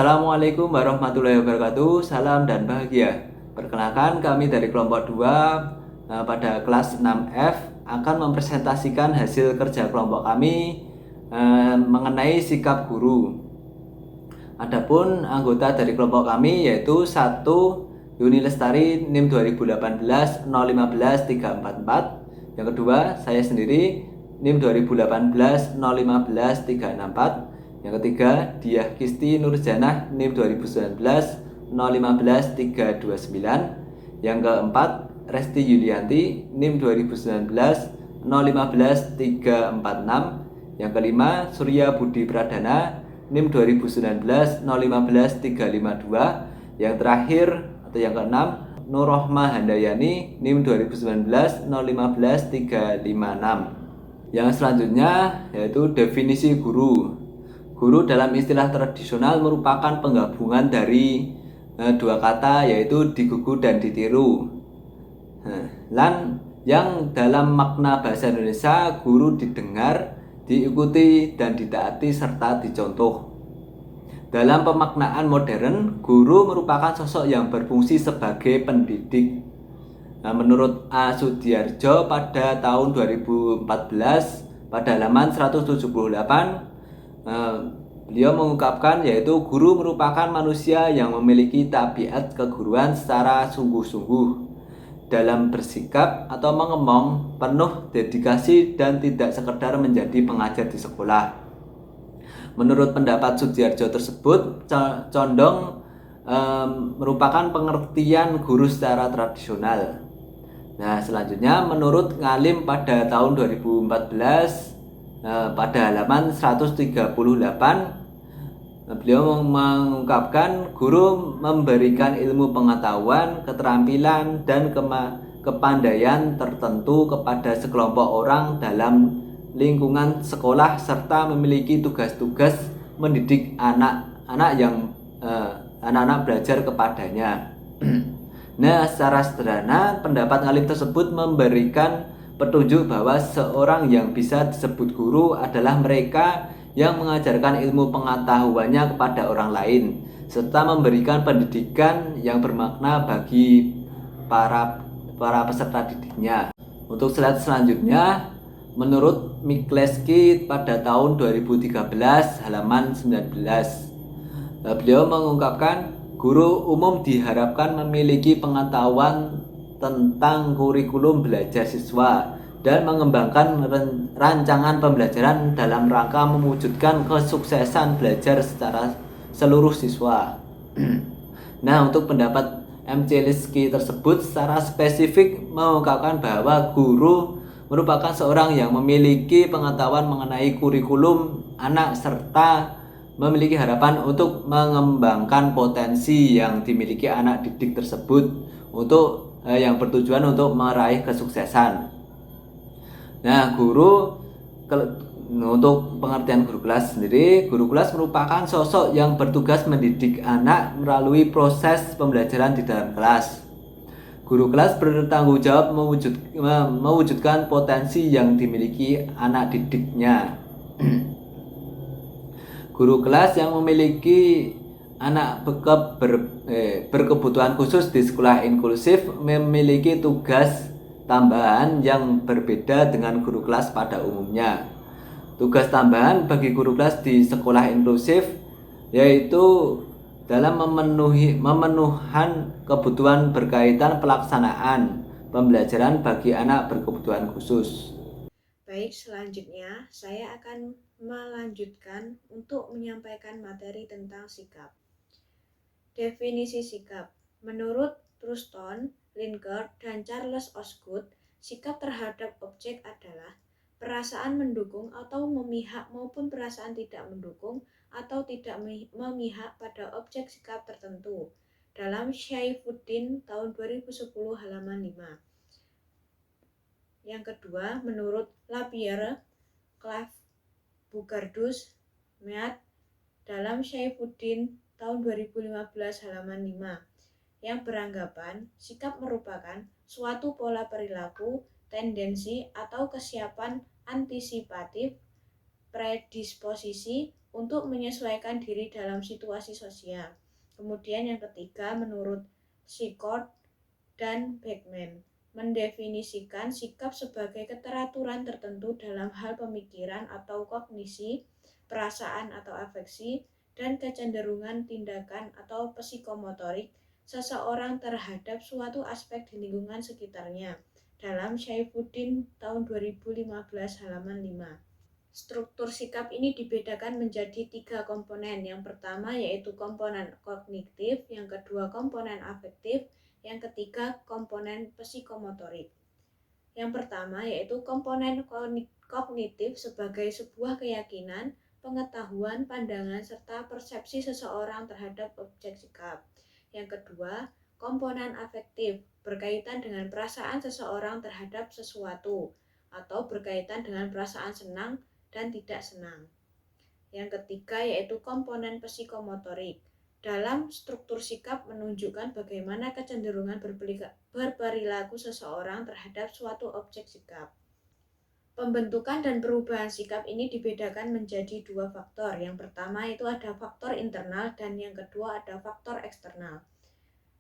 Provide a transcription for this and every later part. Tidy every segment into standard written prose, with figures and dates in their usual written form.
Assalamualaikum warahmatullahi wabarakatuh. Salam dan bahagia. Perkenalkan, kami dari kelompok 2 pada kelas 6F akan mempresentasikan hasil kerja kelompok kami mengenai sikap guru. Adapun anggota dari kelompok kami yaitu 1 Yuni Lestari NIM 2018 015 344. Yang kedua, saya sendiri NIM 2018 015 364. Yang ketiga, Diah Kisti Nurjanah NIM 2019 015 329. Yang keempat, Resti Yulianti NIM 2019 015 346. Yang kelima, Surya Budi Pradana NIM 2019 015 352. Yang terakhir atau yang keenam, Nurrohmah Handayani NIM 2019 015 356. Yang selanjutnya yaitu definisi guru. Guru dalam istilah tradisional merupakan penggabungan dari dua kata yaitu digugu dan ditiru. Yang dalam makna bahasa Indonesia, guru didengar, diikuti dan ditaati serta dicontoh. Dalam pemaknaan modern, guru merupakan sosok yang berfungsi sebagai pendidik. Menurut A. Sudiarjo pada tahun 2014 pada halaman 178, beliau mengungkapkan yaitu guru merupakan manusia yang memiliki tabiat keguruan secara sungguh-sungguh dalam bersikap atau mengemong, penuh dedikasi dan tidak sekedar menjadi pengajar di sekolah. Menurut pendapat Sudiarjo tersebut condong merupakan pengertian guru secara tradisional. Nah, selanjutnya menurut Ngalim pada tahun 2014 pada halaman 138, beliau mengungkapkan guru memberikan ilmu pengetahuan, keterampilan dan kepandaian tertentu kepada sekelompok orang dalam lingkungan sekolah serta memiliki tugas-tugas mendidik anak-anak belajar kepadanya. Nah, secara sederhana pendapat Ngalim tersebut memberikan petunjuk bahwa seorang yang bisa disebut guru adalah mereka yang mengajarkan ilmu pengetahuannya kepada orang lain serta memberikan pendidikan yang bermakna bagi para peserta didiknya. Untuk slide selanjutnya, menurut Mikleski pada tahun 2013 halaman 19, beliau mengungkapkan guru umum diharapkan memiliki pengetahuan tentang kurikulum belajar siswa dan mengembangkan rancangan pembelajaran dalam rangka mewujudkan kesuksesan belajar secara seluruh siswa. Nah, untuk pendapat MC Liski tersebut secara spesifik mengungkapkan bahwa guru merupakan seorang yang memiliki pengetahuan mengenai kurikulum anak serta memiliki harapan untuk mengembangkan potensi yang dimiliki anak didik tersebut untuk yang bertujuan untuk meraih kesuksesan. Nah, untuk pengertian guru kelas sendiri, guru kelas merupakan sosok yang bertugas mendidik anak melalui proses pembelajaran di dalam kelas. Guru kelas bertanggung jawab mewujudkan potensi yang dimiliki anak didiknya. Guru kelas yang memiliki anak berkebutuhan khusus di sekolah inklusif memiliki tugas tambahan yang berbeda dengan guru kelas pada umumnya. Tugas tambahan bagi guru kelas di sekolah inklusif yaitu dalam memenuhan kebutuhan berkaitan pelaksanaan pembelajaran bagi anak berkebutuhan khusus. Baik, selanjutnya saya akan melanjutkan untuk menyampaikan materi tentang sikap. Definisi sikap. Menurut Ruston, Linker, dan Charles Osgood, sikap terhadap objek adalah perasaan mendukung atau memihak maupun perasaan tidak mendukung atau tidak memihak pada objek sikap tertentu. Dalam Syaifuddin tahun 2010 halaman 5. Yang kedua, menurut Lapierre, Clave, Bugardus, Mead, dalam Syaifuddin tahun 2015 halaman 5, yang beranggapan sikap merupakan suatu pola perilaku, tendensi, atau kesiapan antisipatif predisposisi untuk menyesuaikan diri dalam situasi sosial. Kemudian yang ketiga, menurut Sikord dan Beckman, mendefinisikan sikap sebagai keteraturan tertentu dalam hal pemikiran atau kognisi, perasaan atau afeksi, dan kecenderungan tindakan atau psikomotorik seseorang terhadap suatu aspek di lingkungan sekitarnya. Dalam Saifuddin tahun 2015 halaman 5. Struktur sikap ini dibedakan menjadi 3 komponen. Yang pertama yaitu komponen kognitif, yang kedua komponen afektif, yang ketiga komponen psikomotorik. Yang pertama yaitu komponen kognitif sebagai sebuah keyakinan, pengetahuan, pandangan, serta persepsi seseorang terhadap objek sikap. Yang kedua, komponen afektif berkaitan dengan perasaan seseorang terhadap sesuatu atau berkaitan dengan perasaan senang dan tidak senang. Yang ketiga yaitu komponen psikomotorik. Dalam struktur sikap menunjukkan bagaimana kecenderungan berperilaku seseorang terhadap suatu objek sikap. Pembentukan dan perubahan sikap ini dibedakan menjadi 2 faktor. Yang pertama itu ada faktor internal dan yang kedua ada faktor eksternal.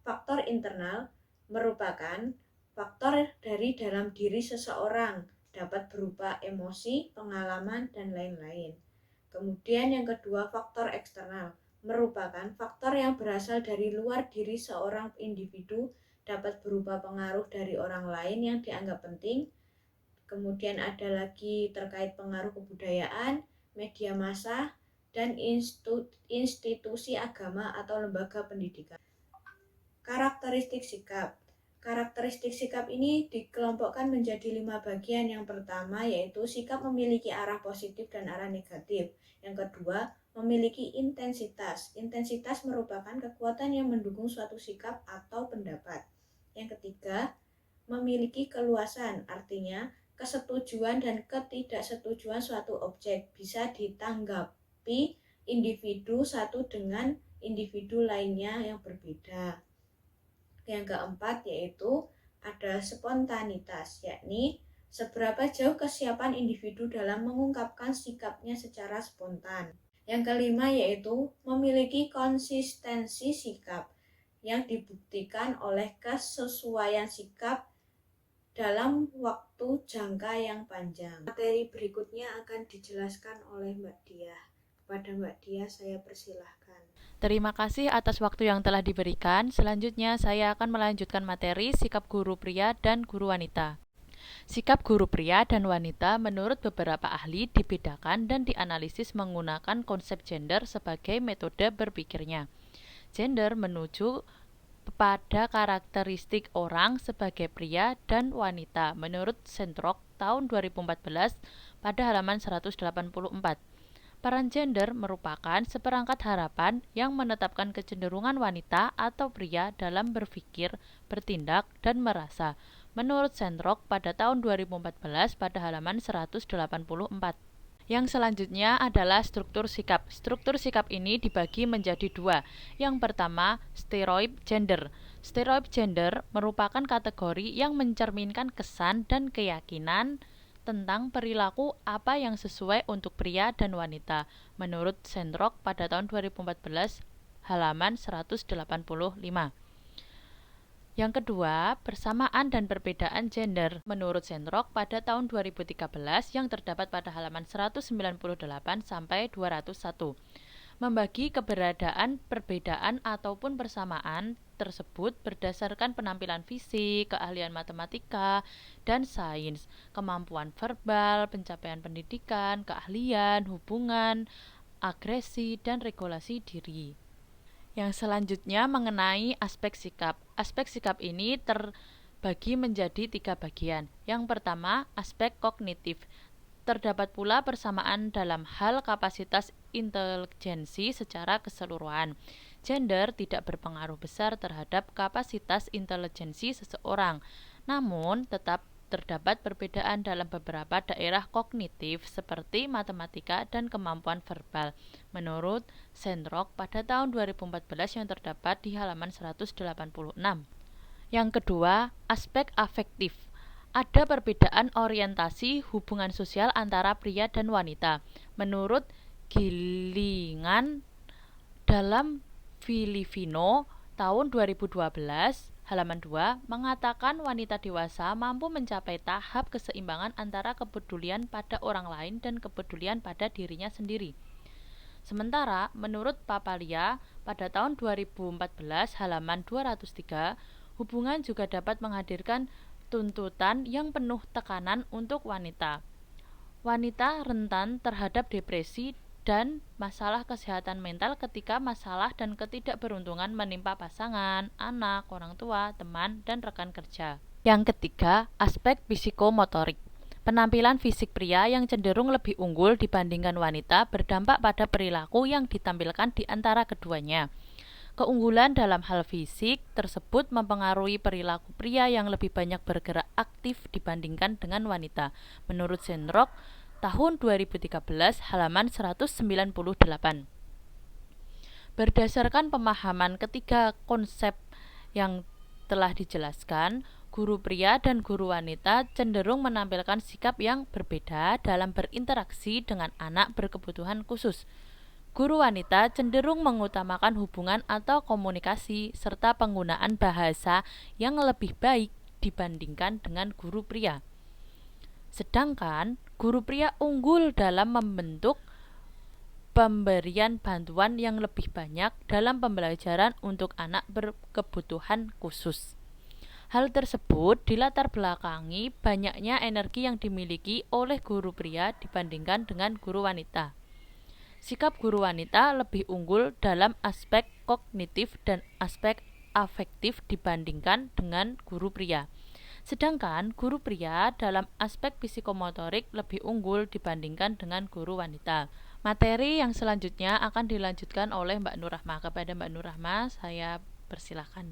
Faktor internal merupakan faktor dari dalam diri seseorang, dapat berupa emosi, pengalaman, dan lain-lain. Kemudian yang kedua, faktor eksternal merupakan faktor yang berasal dari luar diri seorang individu, dapat berupa pengaruh dari orang lain yang dianggap penting. Kemudian ada lagi terkait pengaruh kebudayaan, media massa, dan institusi agama atau lembaga pendidikan. Karakteristik sikap. Karakteristik sikap ini dikelompokkan menjadi 5 bagian. Yang pertama yaitu sikap memiliki arah positif dan arah negatif. Yang kedua, memiliki intensitas. Intensitas merupakan kekuatan yang mendukung suatu sikap atau pendapat. Yang ketiga, memiliki keluasan, artinya kesetujuan dan ketidaksetujuan suatu objek bisa ditanggapi individu satu dengan individu lainnya yang berbeda. Yang keempat yaitu ada spontanitas, yakni seberapa jauh kesiapan individu dalam mengungkapkan sikapnya secara spontan. Yang kelima yaitu memiliki konsistensi sikap yang dibuktikan oleh kesesuaian sikap dalam waktu jangka yang panjang. Materi berikutnya akan dijelaskan oleh Mbak Diah. Kepada Mbak Diah saya persilahkan. Terima kasih atas waktu yang telah diberikan. Selanjutnya saya akan melanjutkan materi sikap guru pria dan guru wanita. Sikap guru pria dan wanita menurut beberapa ahli dibedakan dan dianalisis menggunakan konsep gender sebagai metode berpikirnya. Gender menuju pada karakteristik orang sebagai pria dan wanita menurut Sentrock tahun 2014 pada halaman 184. Peran gender merupakan seperangkat harapan yang menetapkan kecenderungan wanita atau pria dalam berpikir, bertindak, dan merasa. Menurut Sentrock pada tahun 2014 pada halaman 184. Yang selanjutnya adalah struktur sikap. Struktur sikap ini dibagi menjadi 2. Yang pertama, stereotype gender. Stereotype gender merupakan kategori yang mencerminkan kesan dan keyakinan tentang perilaku apa yang sesuai untuk pria dan wanita menurut Sentrock pada tahun 2014 halaman 185. Yang kedua, persamaan dan perbedaan gender menurut Sentrock pada tahun 2013 yang terdapat pada halaman 198 sampai 201. Membagi keberadaan perbedaan ataupun persamaan tersebut berdasarkan penampilan fisik, keahlian matematika dan sains, kemampuan verbal, pencapaian pendidikan, keahlian, hubungan, agresi, dan regulasi diri. Yang selanjutnya mengenai aspek sikap. Aspek sikap ini terbagi menjadi 3 bagian. Yang pertama, aspek kognitif. Terdapat pula persamaan dalam hal kapasitas intelijensi secara keseluruhan. Gender tidak berpengaruh besar terhadap kapasitas intelijensi seseorang, namun tetap terdapat perbedaan dalam beberapa daerah kognitif seperti matematika dan kemampuan verbal menurut Sentrock pada tahun 2014 yang terdapat di halaman 186. Yang kedua, aspek afektif. Ada perbedaan orientasi hubungan sosial antara pria dan wanita. Menurut Gilingan dalam Filipino tahun 2012, halaman 2, mengatakan wanita dewasa mampu mencapai tahap keseimbangan antara kepedulian pada orang lain dan kepedulian pada dirinya sendiri. Sementara, menurut Papalia, pada tahun 2014, halaman 203, hubungan juga dapat menghadirkan tuntutan yang penuh tekanan untuk wanita. Wanita rentan terhadap depresi dan masalah kesehatan mental ketika masalah dan ketidakberuntungan menimpa pasangan, anak, orang tua, teman, dan rekan kerja. Yang ketiga, aspek psikomotorik. Penampilan fisik pria yang cenderung lebih unggul dibandingkan wanita berdampak pada perilaku yang ditampilkan di antara keduanya. Keunggulan dalam hal fisik tersebut mempengaruhi perilaku pria yang lebih banyak bergerak aktif dibandingkan dengan wanita. Menurut Sendrock, tahun 2013, halaman 198. Berdasarkan pemahaman ketiga konsep yang telah dijelaskan, guru pria dan guru wanita cenderung menampilkan sikap yang berbeda dalam berinteraksi dengan anak berkebutuhan khusus. Guru wanita cenderung mengutamakan hubungan atau komunikasi serta penggunaan bahasa yang lebih baik dibandingkan dengan guru pria. Sedangkan guru pria unggul dalam membentuk pemberian bantuan yang lebih banyak dalam pembelajaran untuk anak berkebutuhan khusus. Hal tersebut dilatar belakangi banyaknya energi yang dimiliki oleh guru pria dibandingkan dengan guru wanita. Sikap guru wanita lebih unggul dalam aspek kognitif dan aspek afektif dibandingkan dengan guru pria. Sedangkan guru pria dalam aspek psikomotorik lebih unggul dibandingkan dengan guru wanita. Materi yang selanjutnya akan dilanjutkan oleh Mbak Nur Rahma. Kepada Mbak Nur Rahma, saya persilahkan.